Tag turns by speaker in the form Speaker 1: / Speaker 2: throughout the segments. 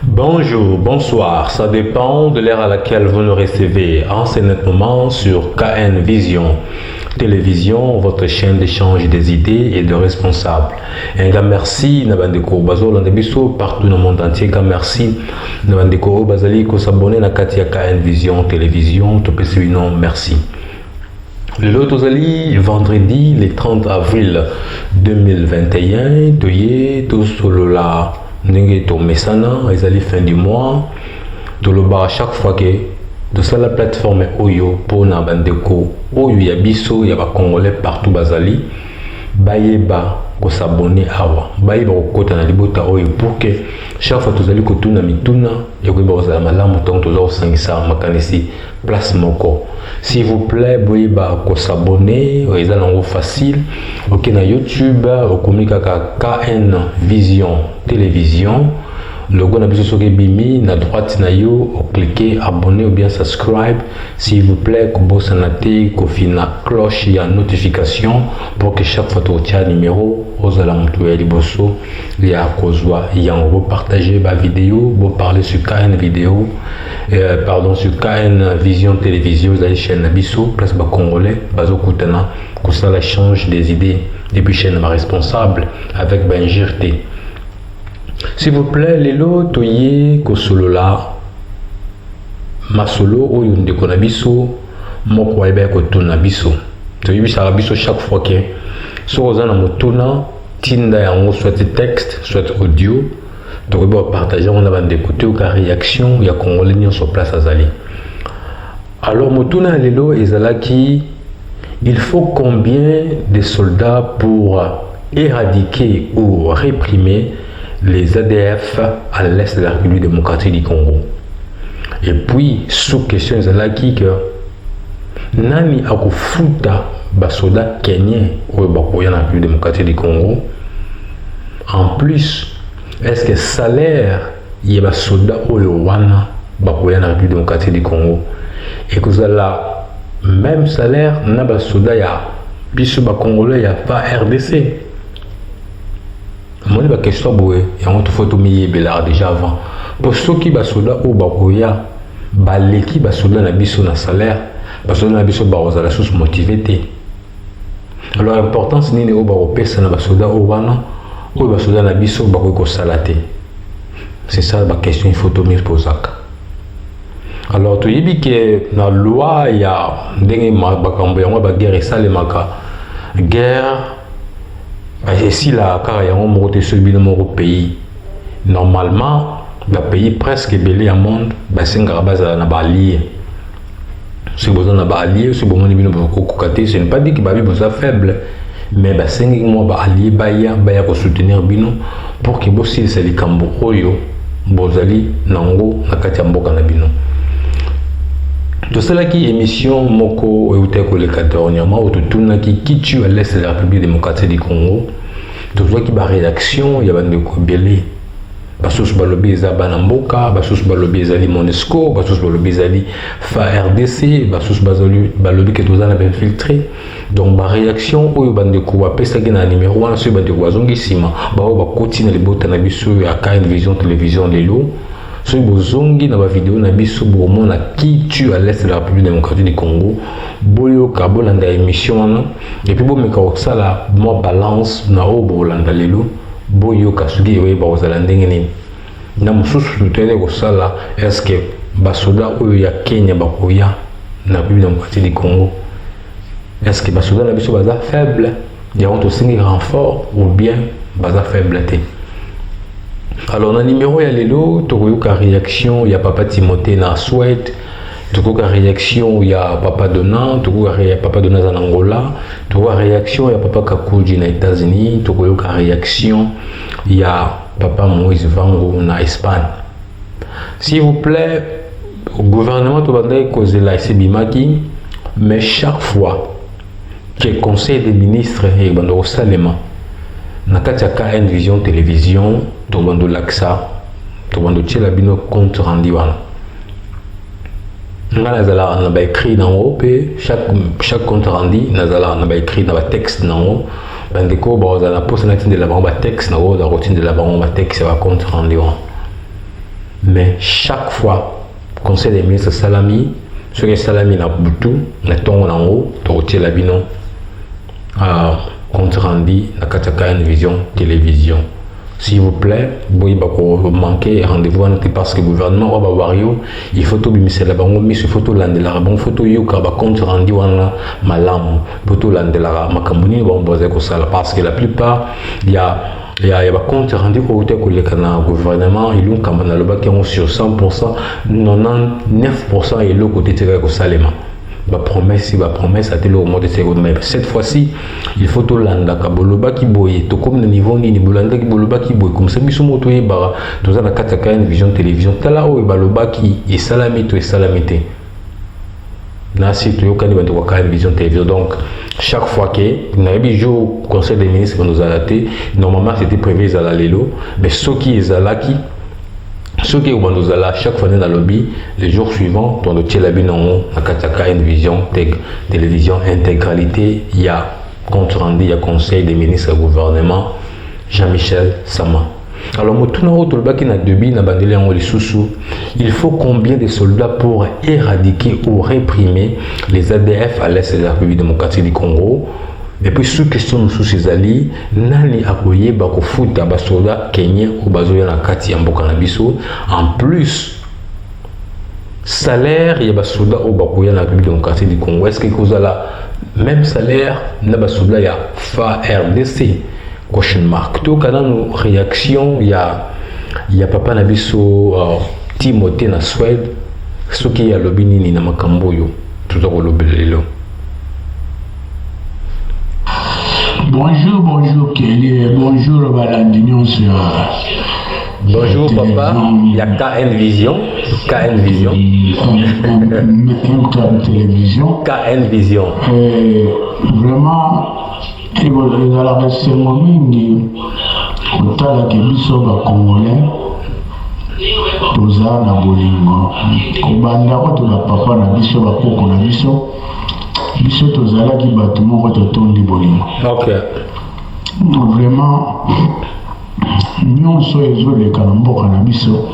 Speaker 1: Bonjour, bonsoir, ça dépend de l'ère à laquelle vous nous recevez en ce moment sur KN Vision Télévision, votre chaîne d'échange des idées et de responsables. Un grand merci, Nabandeko Bazol, Biso, partout dans le monde entier. Un grand merci, Nabandeko Bazali, ko s'abonner à Katia KN Vision Télévision, tout non, merci. Le Lotozali, vendredi, le 30 avril 2021, Toye, Tosolola. Ndenge to mesana ezali fin du mois to loba à chaque fois que de ça la plateforme oyo pour na bandeko oyo ya biso ya ba congolais partout bazali bayeba ko s'abonner awa bayeba ko kota na libota oyo pour que chaque fois tozali ko tuna mituna ya ko ba za malamu donc tozo sangisa makanisi place moko s'il vous plaît boyeba ko s'abonner ezali ngo facile OK na YouTube okomika ka KN Vision Télévision logo na biso soki bimi na droite na yo cliquez abonner ou bien subscribe s'il vous plaît ko bossa na te ko fina cloche ya notification pour que chaque fois tu tiens numéro ozala mutu ya liboso ya kozwa yango partager ba vidéo bo parler sur KN vidéo pardon sur KN Vision Télévision vous allez chaîne na biso place ba congolais bazo kutana ko ça la change des idées et puis chaîne ma responsable avec Benjirté. S'il vous plaît, lelo toye kosolola masolo oyo ndeko na biso moko ayeba ko tuna biso toyi bisa biso chaque fois que so ozana motuna tinda yango soit texte soit audio donc on va partager on a bande d'écouter ou ka réaction ya congolais nyo sur place azali. Alors motuna lelo ezalaki il faut combien de soldats pour éradiquer ou réprimer les ADF à l'est de la République démocratique du Congo. Et puis, sous question ezalaki que nani akufuta basoda kenyien oyo bakoya na République démocratique du Congo. En plus, est-ce que salaire ya basoda oyo wana bakoya na République démocratique du Congo et que la même salaire na basoda ya biso ba congolais ya pas RDC. Moi, la question boue, il y a une photo miyebela déjà avant. Pour ceux qui basoda ou bakoya, baleki basoda na biso na salaire, basoda na biso baroza la source motivée. Alors l'important c'est ni au baropesa na basoda ou wana, ou basoda na biso bako salate. C'est ça la question il faut tomber posaka. Alors tu dis que na loi il y a ndenge bakambo yango ba guerre salemaka. Guerre et si la car il y a un mot de celui de mon pays normalement le pays presque belé à monde c'est une base à la balie c'est besoin de balie c'est bon ce n'est pas dit que babi besoin faible mais c'est un mois allié baya pour soutenir bino pour que bossi c'est les cambo oyo bozali nango nakati mboka na bino. De cela qui émission moko euté ko le 14 dernièrement au tuna qui tue à l'est de la République démocratique du Congo de cela qui ba réaction il y a bande ko belé basus balobi za bana mboka basus balobi zali Monesco basus balobi zali fa RDC basus balobi que tozana ben filtré donc ba réaction oyo bande ko wa pesa na numéro 1 sur bande ko zongi sima ba ba continue les bota na biso ya KN Vision Télévision lelo. Si vous avez une vidéo na biso bomona qui tue à l'est de la République démocratique du Congo boyo kabolanda émission et puis bomeka osala moi balance na obolanda lelo boyo kasugi yoye ba ozala ndenge nini na mususu tutele osala est-ce que basoda oyo ya Kenya bakoya na République démocratique du Congo est-ce que basoda na biso baza faible ya on to singi renfort ou bien baza faible té. Alors, dans le numéro, il y a l'élo, tu as réaction, il y a Papa Timothée na Souhaite, tu as réaction, il y a Papa Donan, tu as Papa Donan en Angola, tu as réaction, il y a Papa Kakuji na États-Unis, tu as réaction, il y a Papa Moïse Vango na Espagne. S'il vous plaît, au gouvernement, tu vas causer la SBMaki, mais chaque fois que le Conseil des ministres est au Salema, na kati ya KN Vision Télévision tobando laksa tobando tshela bino compte rendu wana nga nazala na baécrit nango mpe chaque compte rendu nazala na baécrit na batexte nango bandeko bazala na mposa natindela bango batexte nango na kotindela bango batexte ya bacompte rendu wana. Mais chaque fois conseil des ministres salami soki esalami na butu na ntongo nango tokotiela bino compte rendu na kati ya KN Vision télévision. S'il vous plaît, vous manquez rendez-vous parce que le gouvernement va voir il faut tout bimisa la bango mis il faut tout landela bon photo yo ka ba compte rendu wana malamu photo landela makambuni ba mboze ko sala parce que la plupart il y a ba compte rendu au côté que le gouvernement il ont comme na le bac sur 100% 99% et le côté tiré ko salema. Ba promesse à tel au mode de mais cette fois-ci il faut tout landa ka boloba ki boye to comme le niveau ni bolanda ki boloba ki boye comme ça biso moto e ba to za na kata KN Vision télévision tala o baloba ki e salamito e salamité na site yo kan ba KN Vision télévision. Donc chaque fois que na bijo conseil des ministres nous a daté normalement c'était prévu à la lelo mais ce qui est zalaki ceux qui ont chaque fois dans le lobby, les jours suivants, dans le Tchelabinongo, à KN Vision, télévision, intégralité, il y a compte rendu, il y a conseil des ministres du gouvernement, Jean-Michel Sama. Alors, il faut combien de soldats pour éradiquer ou réprimer les ADF à l'est de la République démocratique du Congo? Et puis sous question sous ces alliés nani akoye bako futa basoda Kenya ou bazoya na kati ya mboka na biso en plus salaire ya basoda ou bakoya na République démocratique du Congo est-ce que kozala même salaire na basoda ya FARDC question mark to kana no réaction ya papa na biso Timothée na Suède soki ya lobi nini na makambo yo tuzako lobelelo.
Speaker 2: Bonjour Kelly, bonjour Valandinion sur...
Speaker 1: Bonjour papa, il y a KN Vision. KN Vision.
Speaker 2: Télévision.
Speaker 1: KN Vision.
Speaker 2: Vraiment, il y a la récemment au tala que biso ba Congolais, toza na bolingo. Kobanda ko to la papa na biso ba koko na biso. Biso tozalaki bato moko totondi bolingo.
Speaker 1: Ok.
Speaker 2: Vraiment nyonso ezoleka na mboka na biso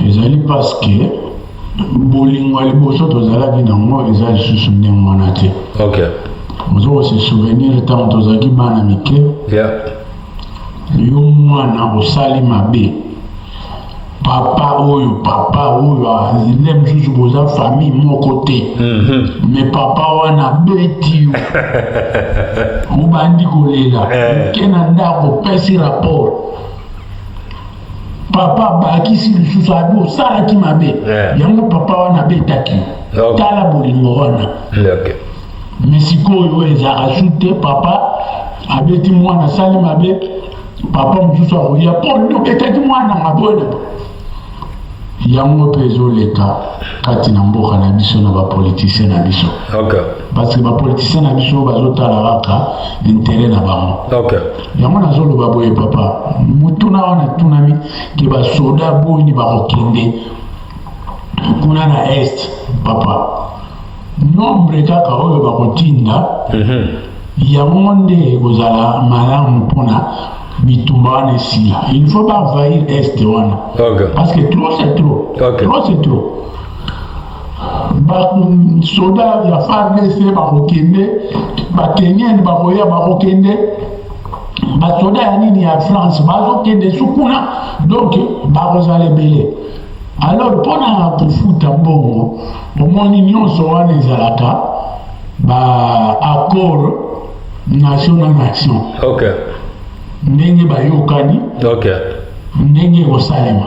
Speaker 2: ezali parce que bolingo ya liboso tozalaki nango eza lisusu ndenge wana te.
Speaker 1: Ok.
Speaker 2: ozokose souvenir ntango tozalaki bana mike yo mwana osali mabe papa oyo azile msusu boza famille moko te mais papa wana beti yo obandi kolela ke na ndako pesi rapport papa bakisi lisusu abi osalaki mabe yango papa wana betaki yo tala bolingo wana mais sikoyo ezaka su te papa abeti mwana asali mabe papa mosusu akoya mpo obetaki mwana mabe yango mpe ezoleka kati na mboka na biso na bapolitisien na biso parce que bapolitisien na biso bazotala kaka intere na bango yango nazoloba boye papa mutuna wana tunami ke basoda boyini bakokende kuna na est papa nombre kaka oyo bakotinda yango nde ekozala malamu mpona bitumba wana esila. Il ne faut pas envahir est wana parce que trop c'est trop. Trop c'est trop. Soda ya FARDC bakokende bakenyani bakoya bakokende basoda ya nini ya France bazokende sukuna donc bakozala ebele. Alors mpona kofuta bongo omoni nyonso wana ezalaka accord nation na nation ndenge bayokani ndenge ekosalema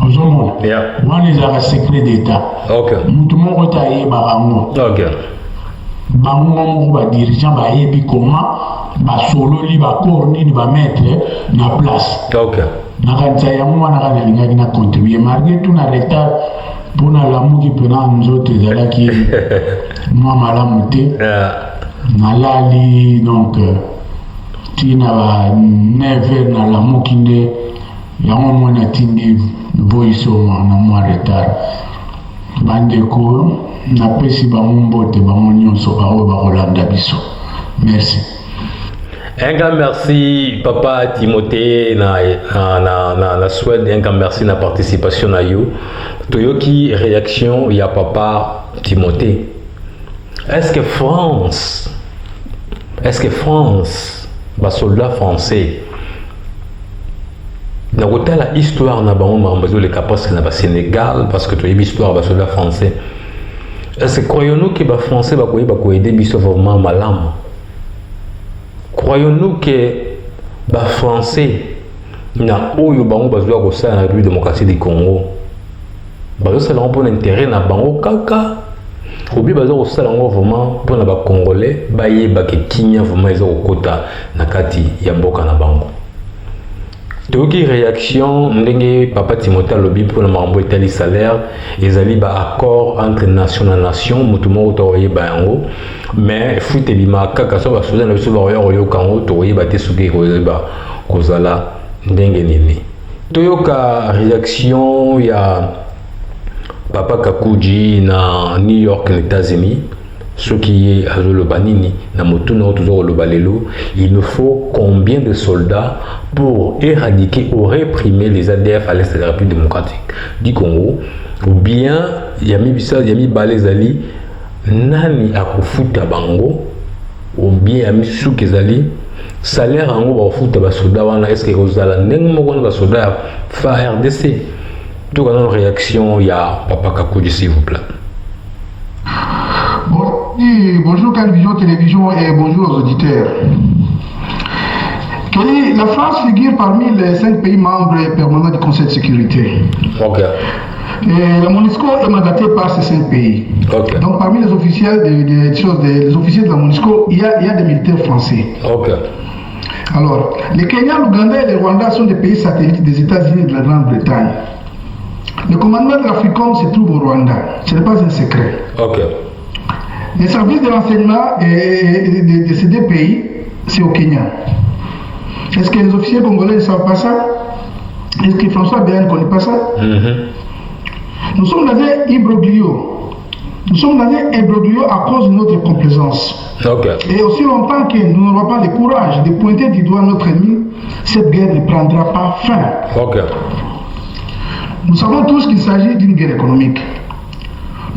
Speaker 2: ozomona wana ezalaka secret d'état mutu moko te ayebaka yango bango moko badirigant bayebi koma basololi bakor nini bametre na place nakanisa yango wana kaka nalingaki na contribue malgré tout na retard mpona lamuki mpena nzoto ezalaki mwa malamu te nalali donc tina ba 9h na lamuki nde yango mwana tindi voice na mwa retard bandeko napesi bango mbote bango nyonso baoyo bakolanda biso. Merci.
Speaker 1: Un grand merci papa Timothée na Suède, un grand merci na participation na you. Toyoki réaction ya papa Timothée. Est-ce que France ba soldat français na côté la histoire na bango mambazo le capable na ba Sénégal parce que tu as histoire ba soldat français. Est-ce que croyons-nous que ba français ba ko aider biso vraiment malam? Croyons-nous que les Français na oyo bango bazwa ko sa na République démocratique du Congo bazo sala un bon intérêt na bango kaka ou bien bazo ko sala vraiment pour na ba Congolais ba yeba ke kinya vraiment ezo kota na kati ya mboka na bango. Toki réaction ndenge papa Timothée lobi pour na mambo etali salaire ezali ba accord entre nation na nation mutumo otoye ba yango mais fuite bima kaka so ba soza na biso ba oyo kango toye ba te suki ko ba kozala ndenge nini. Toyoka réaction ya papa Kakuji na New York les États-Unis ce qui est le banini na motuna toujours le balelo. Il nous faut combien de soldats pour éradiquer ou réprimer les ADF à l'est de la République démocratique du Congo, ou bien yami bisa yami balezali nani akufuta bango, ou bien yami soukezali salaire en gros bafuta ba soldats wana est-ce que ozala ndenge moko na ba soldats fa RDC. Tout une réaction ya papa Kakuji s'il vous plaît.
Speaker 3: Bonjour Calvision Télévision et bonjour aux auditeurs. La France figure parmi les 5 pays membres permanents du Conseil de sécurité.
Speaker 1: Ok.
Speaker 3: Et la MONUSCO est mandatée par ces 5 pays.
Speaker 1: Okay.
Speaker 3: Donc parmi les officiels les officiers de la MONUSCO, il y a des militaires français.
Speaker 1: Ok.
Speaker 3: Alors, le Kenya, l'Ouganda et le Rwanda sont des pays satellites des États-Unis et de la Grande-Bretagne. Le commandement de l'Africom se trouve au Rwanda. Ce n'est pas un secret.
Speaker 1: Ok.
Speaker 3: Les services de renseignement de ces 2 pays, c'est au Kenya. Est-ce que les officiers congolais ne savent pas ça? Est-ce que François Béan ne connaît pas ça? Nous sommes dans un imbroglio. Nous sommes dans un imbroglio à cause de notre complaisance.
Speaker 1: Okay.
Speaker 3: Et aussi longtemps que nous n'aurons pas le courage de pointer du doigt notre ennemi, cette guerre ne prendra pas fin.
Speaker 1: Okay.
Speaker 3: Nous savons tous qu'il s'agit d'une guerre économique.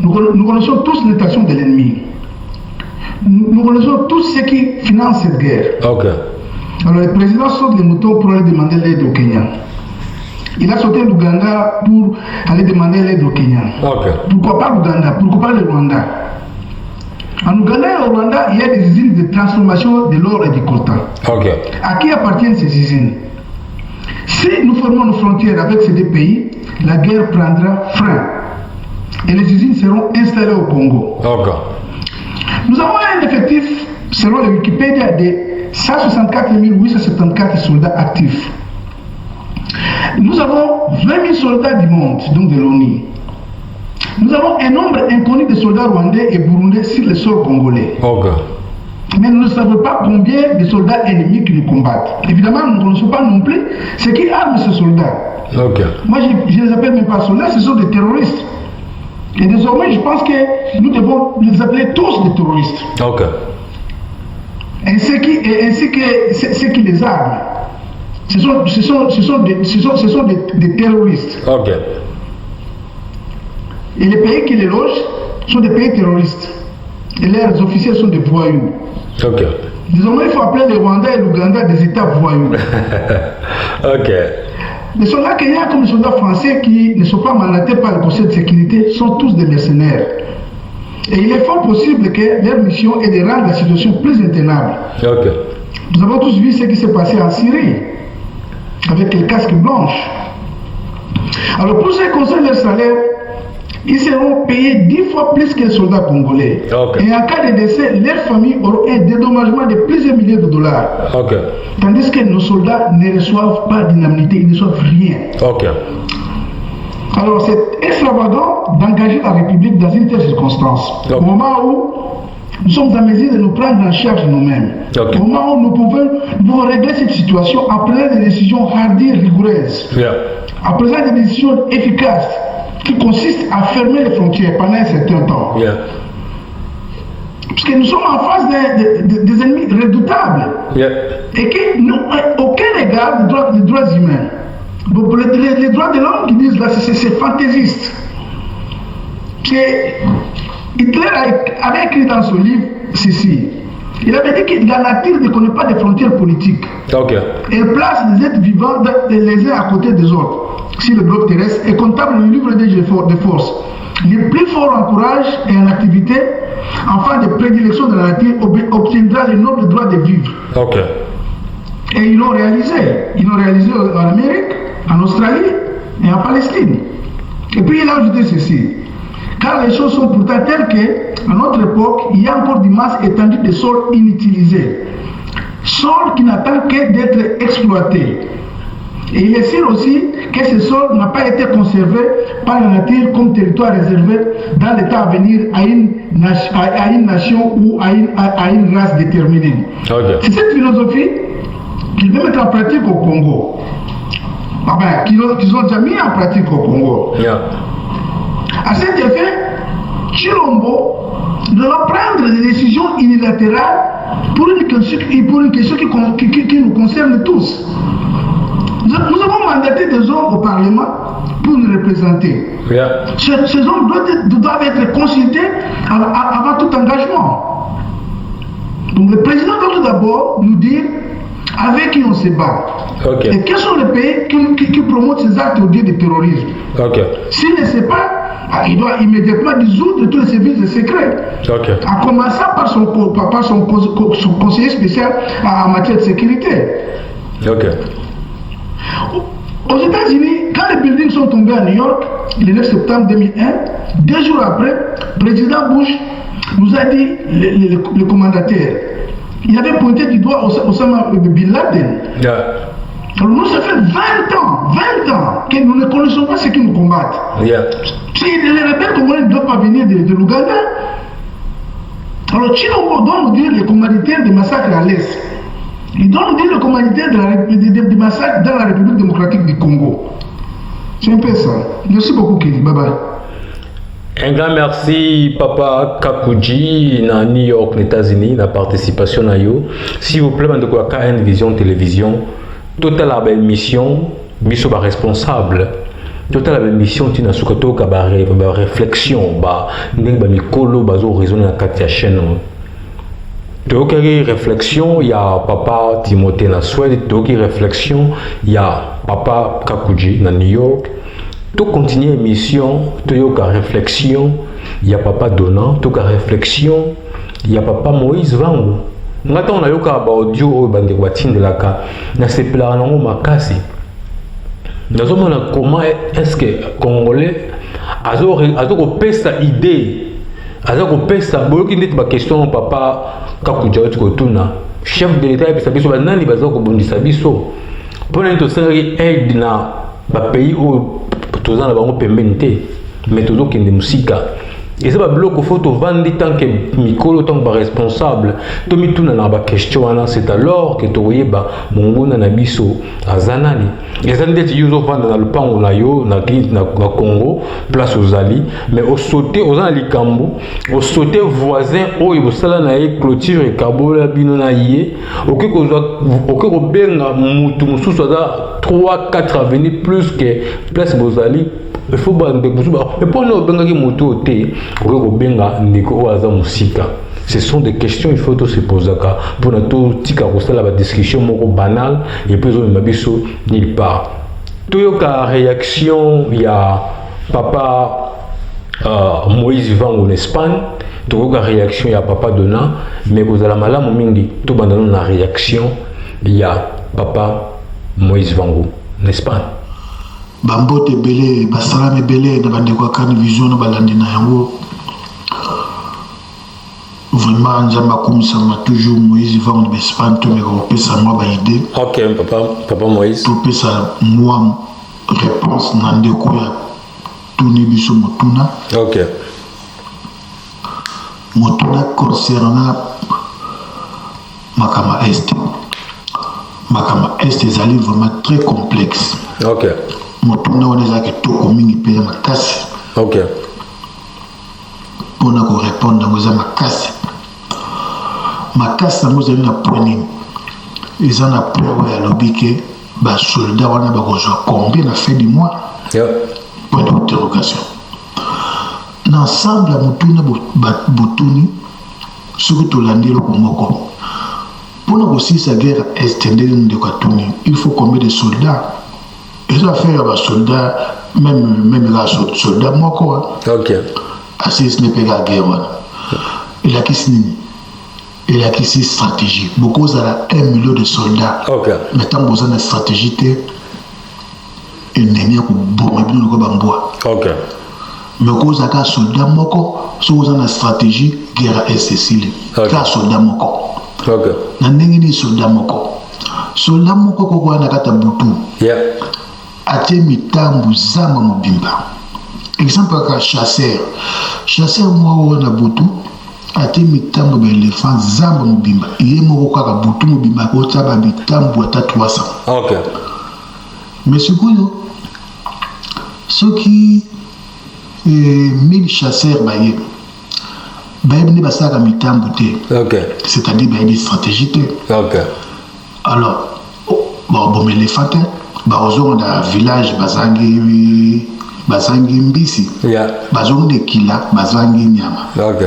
Speaker 3: Nous connaissons tous l'intention de l'ennemi. Nous connaissons tous ceux qui financent cette guerre.
Speaker 1: Okay.
Speaker 3: Alors le président saute les moutons pour aller demander l'aide au Kenya. Il a sauté l'Ouganda pour aller demander l'aide au Kenya.
Speaker 1: Okay.
Speaker 3: Pourquoi pas l'Ouganda? Pourquoi pas le Rwanda? En Ouganda et au Rwanda, il y a des usines de transformation de l'or et du coltan.
Speaker 1: Okay.
Speaker 3: À qui appartiennent ces usines? Si nous formons nos frontières avec ces 2 pays, la guerre prendra fin. Et les usines seront installées au Congo.
Speaker 1: Okay.
Speaker 3: Nous avons un effectif, selon le Wikipédia, de 164 874 soldats actifs. Nous avons 20 000 soldats du monde, donc de l'ONU. Nous avons un nombre inconnu de soldats rwandais et burundais sur le sol congolais.
Speaker 1: Okay.
Speaker 3: Mais nous ne savons pas combien de soldats ennemis qui nous combattent. Évidemment, nous ne connaissons pas non plus ce qui arme ces soldats.
Speaker 1: Okay.
Speaker 3: Moi, je ne les appelle même pas soldats, ce sont des terroristes. Et désormais, je pense que nous devons les appeler tous des terroristes.
Speaker 1: Okay.
Speaker 3: Ainsi que ceux qui les arment. Ce sont des terroristes.
Speaker 1: Okay.
Speaker 3: Et les pays qui les logent sont des pays terroristes. Et leurs officiers sont des voyous.
Speaker 1: Okay.
Speaker 3: Désormais, il faut appeler le Rwanda et l'Ouganda des États voyous.
Speaker 1: Ok.
Speaker 3: Les soldats kenyans comme les soldats français qui ne sont pas mandatés par le Conseil de sécurité sont tous des mercenaires. Et il est fort possible que leur mission est de rendre la situation plus intenable.
Speaker 1: Okay.
Speaker 3: Nous avons tous vu ce qui s'est passé en Syrie avec les casques blanches. Alors pour ce qui concerne leur salaire, ils seront payés 10 fois plus que les soldats congolais.
Speaker 1: Okay.
Speaker 3: Et en cas de décès, leurs familles auront un dédommagement de plusieurs milliers de dollars.
Speaker 1: Okay.
Speaker 3: Tandis que nos soldats ne reçoivent pas d'indemnité, ils ne reçoivent rien.
Speaker 1: Okay.
Speaker 3: Alors c'est extravagant d'engager la République dans une telle circonstance.
Speaker 1: Okay.
Speaker 3: Au moment où nous sommes en mesure de nous prendre en charge nous-mêmes.
Speaker 1: Okay.
Speaker 3: Au moment où nous pouvons régler cette situation en prenant des décisions hardies et rigoureuses.
Speaker 1: Yeah.
Speaker 3: En prenant des décisions efficaces qui consiste à fermer les frontières pendant un certain temps.
Speaker 1: Yeah.
Speaker 3: Parce que nous sommes en face des ennemis redoutables.
Speaker 1: Yeah.
Speaker 3: Et qu'aucun égard les droits humains. Donc, les droits de l'homme qui disent là, c'est fantaisiste. Hitler avait écrit dans son livre ceci. Il avait dit que la nature ne connaît pas de frontières politiques.
Speaker 1: Okay.
Speaker 3: Elle place les êtres vivants les uns à côté des autres. Si le globe terrestre est comptable du livre des forces, les plus forts en courage et en activité, enfin de prédilection de la nature, obtiendra le noble droit de vivre.
Speaker 1: Okay. Et
Speaker 3: ils l'ont réalisé. Ils l'ont réalisé en Amérique, en Australie et en Palestine. Et puis il a ajouté ceci. Car les choses sont pourtant telles qu'à notre époque, il y a encore d'immenses étendues de sols inutilisés. Sol qui n'attend que d'être exploité. Et il est sûr aussi que ce sol n'a pas été conservé par la nature comme territoire réservé dans l'état à venir à une nation ou à une race déterminée. Okay. C'est cette philosophie qu'ils veulent mettre en pratique au Congo. Qu'ils ont déjà mis en pratique au Congo. Yeah. À cet effet, Chilombo doit prendre des décisions unilatérales pour une question qui nous concerne tous. Nous avons mandaté des hommes au Parlement pour nous représenter. Yeah. Ces hommes doivent être consultés avant tout engagement. Donc le président doit tout d'abord nous dire avec qui on se bat. Okay. Et quels sont les pays qui promotent ces actes odieux de terrorisme. Okay. S'il ne sait pas, il doit immédiatement dissoudre tous les services de secret. Okay. En commençant par son conseiller spécial en matière de sécurité. Okay. Aux États-Unis, quand les buildings sont tombés à New York, le 9 septembre 2001, 2 jours après, le président Bush nous a dit, le commandataire, il avait pointé du doigt Osama Bin Laden. Yeah. Alors nous, ça fait 20 ans que nous ne connaissons pas ceux qui nous combattent. Yeah. Les rebelles congolais ne doivent pas venir de l'Ouganda. Alors Chilombo doit nous dire les commanditaires des massacres à l'Est. Il doit nous dire le commanditaire des massacres dans la République démocratique du Congo. C'est un peu ça. Merci beaucoup, Kelly. Bye bye.
Speaker 1: Un grand merci, Papa Kakuji, na New York, les États-Unis, la participation à yo. S'il vous plaît, de quoi une vision télévision, toute la belle mission, biso ba responsable. Toute la belle mission, tu n'as soukato ka ba réflexion, ba ndeng ba mikolo bazo raisonner na katia chaîne. Donc réflexion, il y a Papa Timothée na Suède, donc réflexion, il y a Papa Kakuji na New York. Tout continuer mission, tout y a réflexion, il y a Papa Dona, tout y a réflexion, il y a Papa Moïse Vangu. Nous avons eu un audio au bande de la ca, na se pla na makasi. Nous avons comment est-ce que Congolais azo pesa idée, azo pesa boki ndeti ba question Papa Kakuja Kotuna, chef de l'État et biso banani bazo ko bondisa biso. Pona to sari aide na ba pays où tous en avons pembente, mais tous qui ne musika. Et c'est pas bloc au photo vandi tant que Mikolo tant que responsable. Tomi tout na ba question c'est alors que tu voyais ba mongona na biso azanani. Et ça ndeti yuzo vanda na lupango na yo na Congo place aux Ali, mais au sauter aux alikambo, au sauter voisin o yosala na e clôture et kabola bino na yé, OK ko benga mutu mususu za 3-4 avenues plus que place Bozali. Il faut que mais pour nous benga moto té ko benga ndiko aza musika. Ce sont des questions il faut tout se poser pour nous tika ko sala ba discussion moko banale et puis on mabiso nulle part. Tout ka réaction il y a Papa Moïse Vangu en Espagne, tout ka réaction il y a Papa Dona, mais vous allez malamu mingi tout bandano na réaction il y a Papa Moïse Vangu en Espagne.
Speaker 4: Bambote belé, basalame belé, na bande kwa kani vision na balandi na yango. Vraiment, j'aime toujours Moïse Vangu de Espagne, tout me repose à moi ba idée.
Speaker 1: Ok, Papa Moïse.
Speaker 4: Tout pesa moi réponse nande ko ya tuni biso motuna.
Speaker 1: Ok.
Speaker 4: Motuna concernant Makama Est. Makama Est est vraiment très complexe.
Speaker 1: Ok.
Speaker 4: Motuna on est que tout comme une paye makasi.
Speaker 1: Ok.
Speaker 4: Pour nous répondre, nous avons ma casse. Ma casse, nous avons un point. Ils ont un point où il y a l'objet que les soldats ont besoin. Combien a fait du mois? Point d'interrogation. L'ensemble, Boutuni, ce que tu l'as dit, pour nous aussi, sa guerre extendée de Katuni, il faut combien de soldats? Ils ont fait des soldats, même les soldats, moi quoi.
Speaker 1: Ok.
Speaker 4: Assez, ce n'est pas la guerre. Il a qui s'y stratégie. Beaucoup de 1 million de soldats.
Speaker 1: Ok.
Speaker 4: Mais tant que vous avez une stratégie, ennemi ko bon et ko bamboa.
Speaker 1: OK.
Speaker 4: Mais ko zaka soldat moko so vous avez une stratégie guerre est Cécile. Ka soldat moko.
Speaker 1: OK.
Speaker 4: Na ndenge ni soldat moko. Soldat moko ko kwa na kata butu.
Speaker 1: Yeah.
Speaker 4: Atie mitambu zamba mobimba. Exemple ka chasseur. Chasseur mo na butu atie mitambu ba éléphant zamba mobimba. Iye moko kaka butu mobimba ko taba mitambu ata 300.
Speaker 1: OK.
Speaker 4: Mais ce ceux qui 1000 chasseurs baye ne basa ka mitambu te.
Speaker 1: OK.
Speaker 4: C'est-à-dire baye des stratégies te.
Speaker 1: OK.
Speaker 4: Alors bon éléphant ba ozo na village bazangi mbisi.
Speaker 1: Yeah.
Speaker 4: Bazongo de kila bazangi nyama.
Speaker 1: OK.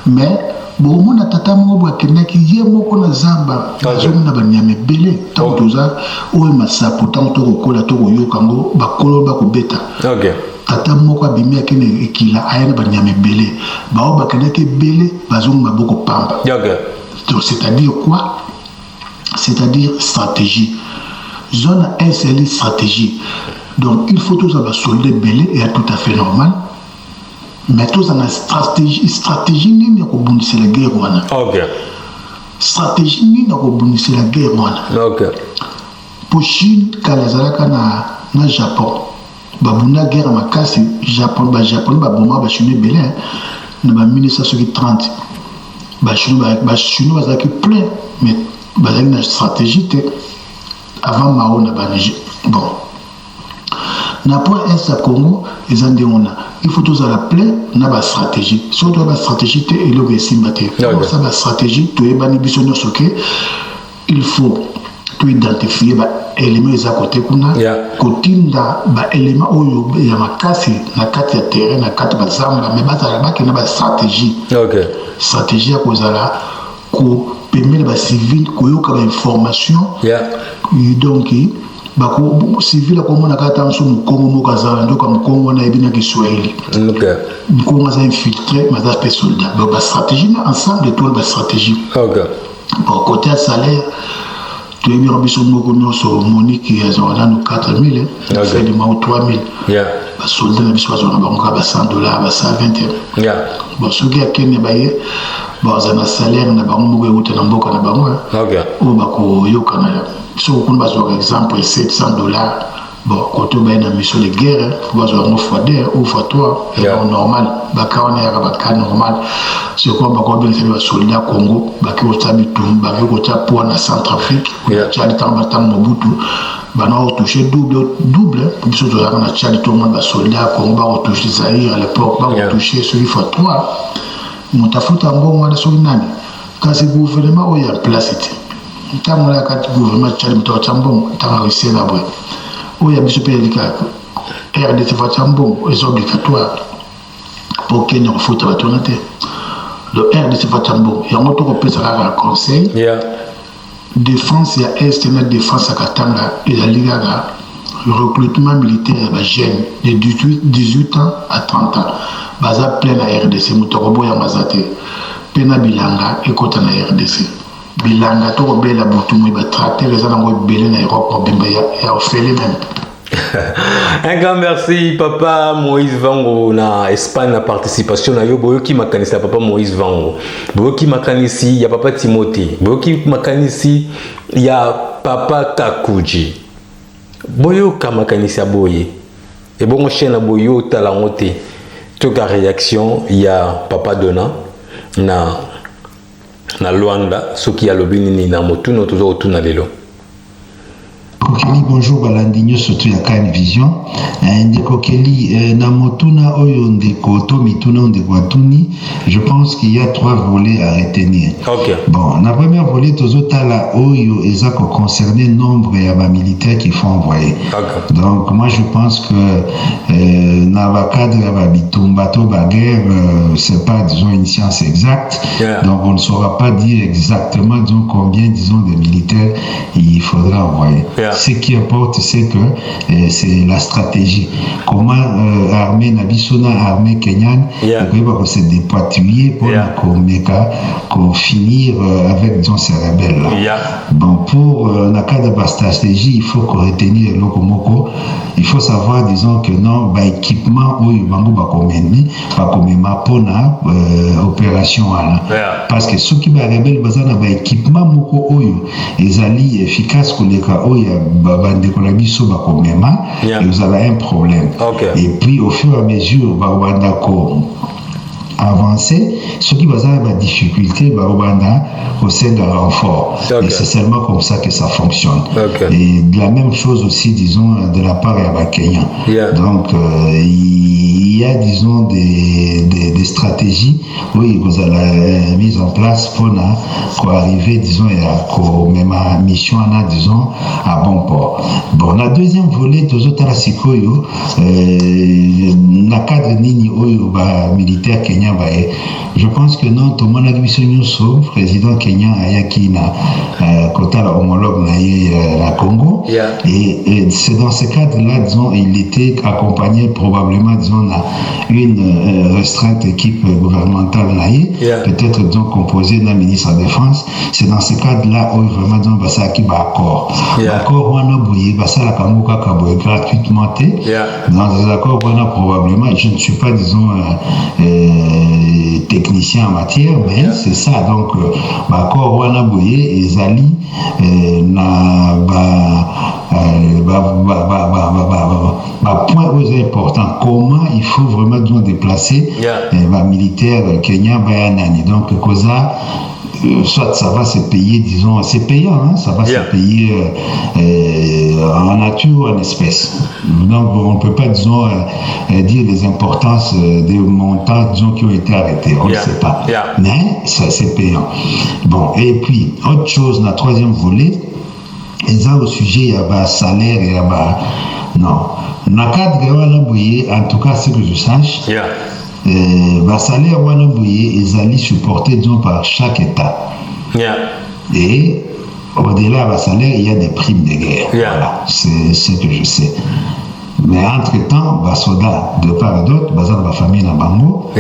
Speaker 4: Mais bon mona tata mo bwa kenaki ye moko na zamba bazongo na banyame belé tant toza o masapo tant to kola to yoka ngo bakolo bakobeta.
Speaker 1: OK.
Speaker 4: Tata moko abimi akene ekila ayana banyame belé bao bakenaki belé bazongo maboko pamba.
Speaker 1: OK.
Speaker 4: Donc c'est-à-dire quoi? C'est-à-dire stratégie. Zone 1 c'est une stratégie. Donc il faut tous avoir soldé belé et tout à fait normal. Mais tous en stratégie ni ko bundisa la guerre wana.
Speaker 1: OK.
Speaker 4: Stratégie ni ko bundisa la guerre wana.
Speaker 1: OK.
Speaker 4: Pour Chine kalazalaka na Japon. Babunda guerre makasi Japon ba bomba ba Chine belé na ba 1930. Ba Chine bazaki plein mais bazaki na stratégie avant Mao na banige. Bon. Na point est à Congo, ils ont dit il faut tous à la plaie, na ba stratégie. Surtout la stratégie te et le simbaté. Donc ça la stratégie, tu es bani bisonno soké, il faut tu identifier ba éléments à côté kuna, kotinda ba éléments oyo ya makasi na kati ya terrain na kati ba zamba mais ba ba ke na ba stratégie.
Speaker 1: OK.
Speaker 4: Stratégie à cause là ko permet ba civil ko yoka ba information.
Speaker 1: Yeah.
Speaker 4: Donc bako civil ko mona kata nso mukongo mo kazala ndoka mukongo na ebina Kiswahili.
Speaker 1: OK.
Speaker 4: Mukongo za infiltré mais za soldat. Donc ba stratégie na ensemble de tout ba stratégie.
Speaker 1: OK.
Speaker 4: Bon côté salaire tu es bien biso moko nyoso Monique ya zona no 4000 fait de mau 3000.
Speaker 1: Yeah.
Speaker 4: Ba soldat na biso zona ba ba $100 ba 120.
Speaker 1: Yeah.
Speaker 4: Bon ce qui a kenya baye ba za na salaire na ba moko euta na mboka na bango.
Speaker 1: OK.
Speaker 4: O ba ko yoka na si on a par exemple $700, bon, quand on a une mission de guerre, il faut avoir un fois d'air ou fois toi, c'est normal. Baka on est à Baka normal. C'est quoi, Baka bien c'est soldat Congo, Baka au Tabitum, Baka au Tapo en Centrafrique, Tchad Tambatan Mobutu, Bana au touché double, pour ceux qui ont un Tchad tout le monde soldat Congo, au touché Zaïre à l'époque, au touché celui fois 3. Mon tafout en bon mois de Solinani. Quand c'est le gouvernement, il y a place. Ntango la kati gouvernement tchali mto chambon tanga risena boy oya biso pe lika RDC fa chambon est obligatoire pour Kenya refuta batonate le RDC fa chambon ya moto ko pesa ka conseil défense ya est na défense katanga et la liga le recrutement militaire ba jeune de 18 ans à 30 ans baza plein la RDC mutoko boya mazate pena bilanga ekota na RDC bilanga to bela butumu ba tracter les anango belé na Europe bimba ya ofele même.
Speaker 1: Un grand merci papa Moïse Vango na Espagne na participation na yo boyoki makanisi ya papa Moïse Vango boyoki makanisi ya papa Timothée boyoki makanisi ya papa Kakuji boyoka makanisi ya boye et bon chaîne na boyo talangote to ka réaction ya papa Dona na Luanda ce qui a le binini na motuno toujours autour na lelo.
Speaker 4: Ok,
Speaker 5: Kelly, bonjour Balandinho, surtout yaka une vision. Ndeko Kelly, Namotuna Oyo Ndeko Tomituna Ndeko Atuni, je pense qu'il y a 3 volets à retenir.
Speaker 1: Okay.
Speaker 5: Bon, la première volet, Tozotala Oyo, Ezako concerné nombre de militaires qu'il faut envoyer.
Speaker 1: Okay.
Speaker 5: Donc, moi je pense que dans cadre de Bitumbato Baguerre, c'est pas, disons, une science exacte.
Speaker 1: Yeah.
Speaker 5: Donc, on ne saura pas dire exactement, disons, combien, disons, de militaires il faudra envoyer.
Speaker 1: Yeah.
Speaker 5: Ce qui importe, c'est que c'est la stratégie. Comment armée Nabisona, armée kenyane, va se dépatouiller pour finir avec, disons, ces rebelles-là.
Speaker 1: Yeah.
Speaker 5: Bon, pour la cadre de la stratégie, il faut retenir le Lokomoko. Il faut savoir, disons, que non, équipement où il va pour la opération. Parce que ceux qui va rebelle, équipement moko oyo ezali efficace pour les cas où il y a bande de biso ba komema et vous avez un problème.
Speaker 1: Okay.
Speaker 5: Et puis au fur et à mesure ba wandako avancer, ce qui va avoir des difficultés au sein d'un renfort. Okay. Et c'est seulement comme ça que ça fonctionne.
Speaker 1: Okay.
Speaker 5: Et de la même chose aussi, disons, de la part de Kenya.
Speaker 1: Yeah.
Speaker 5: Donc, il y a, disons, des stratégies où vous avez mis en place pour arriver, disons, à même mission, disons, à bon port. Bon, la deuxième volet, Tozotara Sikoyo, na cadre nini oyo militaire kenyan. Je pense que non, tout le monde a dit président kenyan ayaki na kota homologue na Congo.
Speaker 1: Yeah.
Speaker 5: Et c'est dans ce cadre-là, disons, il était accompagné probablement, disons, une restreinte équipe gouvernementale peut-être, disons, composée d'un ministre de la Défense. C'est dans ce cadre-là où vraiment, disons, ça qui va accord. Accord, on a bouillé, ça la Kangoka Kaboye gratuitement. Dans des accords, on a probablement, je ne suis pas, disons, technicien en matière, mais c'est ça. Donc, accord, on a bouillé, et Zali, point important, comment il faut vraiment déplacer les militaires kenyans. Donc, Koza, soit ça va se payer, disons, c'est payant, hein, ça va se payer en nature ou en espèces. Donc, on ne peut pas, disons, dire les importances des montants, disons, qui ont été arrêtés. On ne sait pas. Mais ça, c'est payant. Bon, et puis, autre chose, dans le troisième volet, et ça, au sujet, il y a salaire, il y a non. Dans le cadre, en tout cas, ce que je sache, salaire ils allaient supporter, disons, par chaque État. Et au-delà du salaire, il y a des primes de guerre. Voilà, c'est ce que je sais. Mais entre-temps, les soldats de part et d'autre, la famille na bango,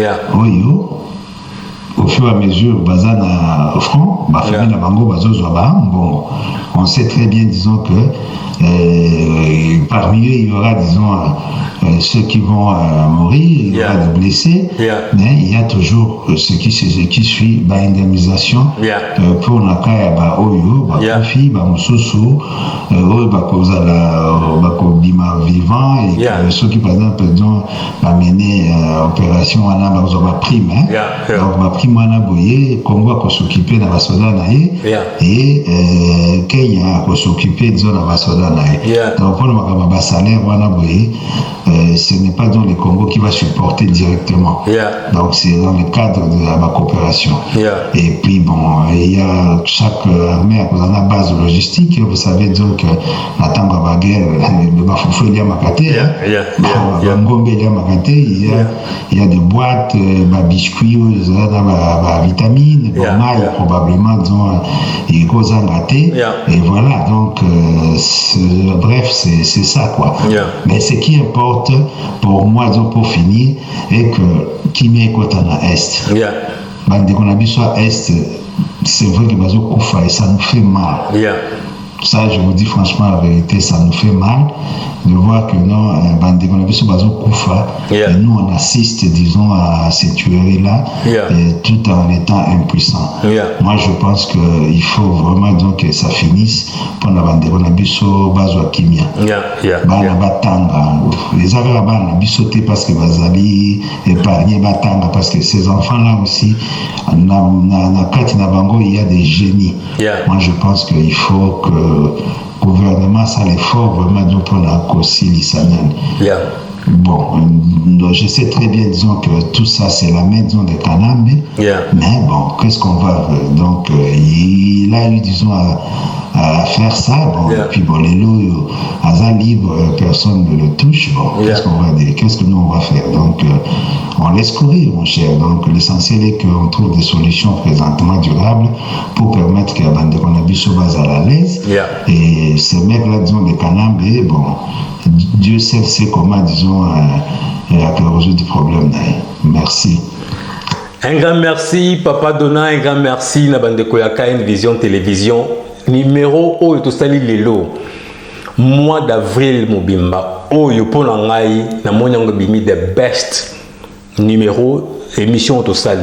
Speaker 5: au fur et à mesure, au front, la famille na bango, bon, on sait très bien, disons, que parmi eux, il y aura, disons, ceux qui vont mourir, il y aura des blessés, mais il y a toujours ce qui suit, indemnisation pour la cas Oyo, Kofi, Moussousou, Bima vivant, et ceux qui, par exemple, ont mené opération, on a prime, donc ma prime, on a boyé, Congo a s'occuper de la soda, et Kenya a s'occuper, disons, de la soda. Donc, pour le salaire, on a boyé. Ce n'est pas dans le Congo qui va supporter directement. Donc c'est dans le cadre de la coopération. Et puis bon, il y a chaque armée a une base logistique. Vous savez donc la Tamba Baguerre, le Bafoufou il y a Makate, il y a des boîtes, biscuits, vitamines, mailles probablement, disons, et cause et voilà, donc bref, c'est ça quoi. Mais ce qui importe pour moi, pour finir, est que qui m'est à l'Est. Dès qu'on a vu sur l'Est, c'est vrai que ça nous fait mal. Ça, je vous dis franchement la vérité, ça nous fait mal de voir que non, et nous on assiste, disons, à ces tueries-là, tout en étant impuissants. Moi, je pense qu'il faut vraiment donc que ça finisse pour la bande de biso bazo kimia. Les affaires là bisoté parce que bazali épargné batanga parce que ces enfants-là aussi, na kati na bango il y a des génies. Moi, je pense qu'il faut que gouvernement ça l'effort vraiment pour la Kosili-Sanani. Bon, je sais très bien, disons que tout ça c'est la main, disons, de Kanambe. Mais bon, qu'est-ce qu'on va faire? Donc, il a eu, disons, à faire ça. Bon, et puis bon, les lots, à libre, personne ne le touche. Bon, qu'est-ce qu'on va dire? Qu'est-ce que nous on va faire? Donc, on laisse courir, mon cher. Donc, l'essentiel est qu'on trouve des solutions présentement durables pour permettre que la bande de Konabi soit à l'aise. Et ces mecs-là, disons, de Kanambe, bon, Dieu seul sait comment, disons, résoudre le problème. Merci.
Speaker 1: Un grand merci, Papa Dona, un grand merci, Nabande Koyaka, une vision télévision. Numéro O, tout ça, Lilo. Mois d'avril, Mobimba. O, Yopo Nangai, Namonyango Bimi, the best numéro, émission tout ça.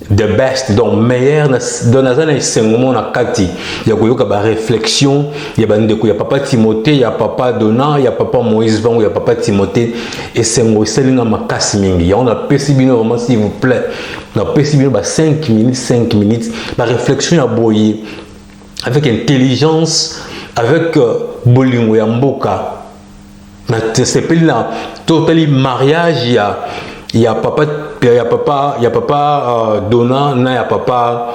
Speaker 1: The best, donc meilleur dans la zone de na kati. Il y a une réflexion, il y a Papa Timothée, il y a Papa Dona, il y a Papa Moïse Van, il y a Papa Timothée, et c'est moi, c'est l'un ma casse mingi. On a possible vraiment, s'il vous plaît, on a possible 5 minutes, la réflexion à boyer, avec intelligence, avec Bolingo Yamboka. C'est pas là, totalement mariage, il y a papa Dona, il y a papa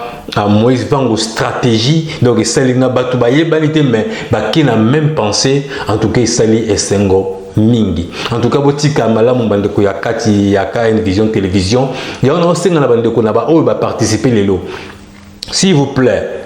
Speaker 1: Moïse Vango stratégie, donc ça il n'a pas tout baillé banité mais qui n'a même pensé en tout cas il s'allie Essengo mingi en tout cas botika malamu bandeko ya kati ya ka une vision télévision il y a on senga na bandeko na ba o ba participer lelo s'il vous plaît.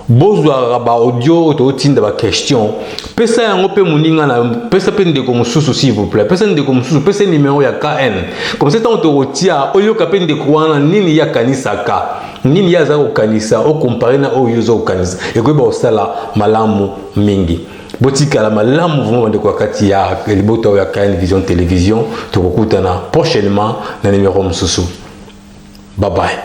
Speaker 1: Bozwa ba audio to tinda ba question pesa yango pe muninga na pesa pe ndeko mususu s'il vous plaît pesa ndeko mususu pesa numéro ya KN comme ça on te retia oyo ka pe ndeko wana nini ya kanisa ka nini ya za ko kanisa o comparer na oyo zo kanisa e ko ba osala malamu mingi botika la malamu vraiment ndeko kati ya liboto ya KN vision télévision to kokutana prochainement na numéro mususu bye bye.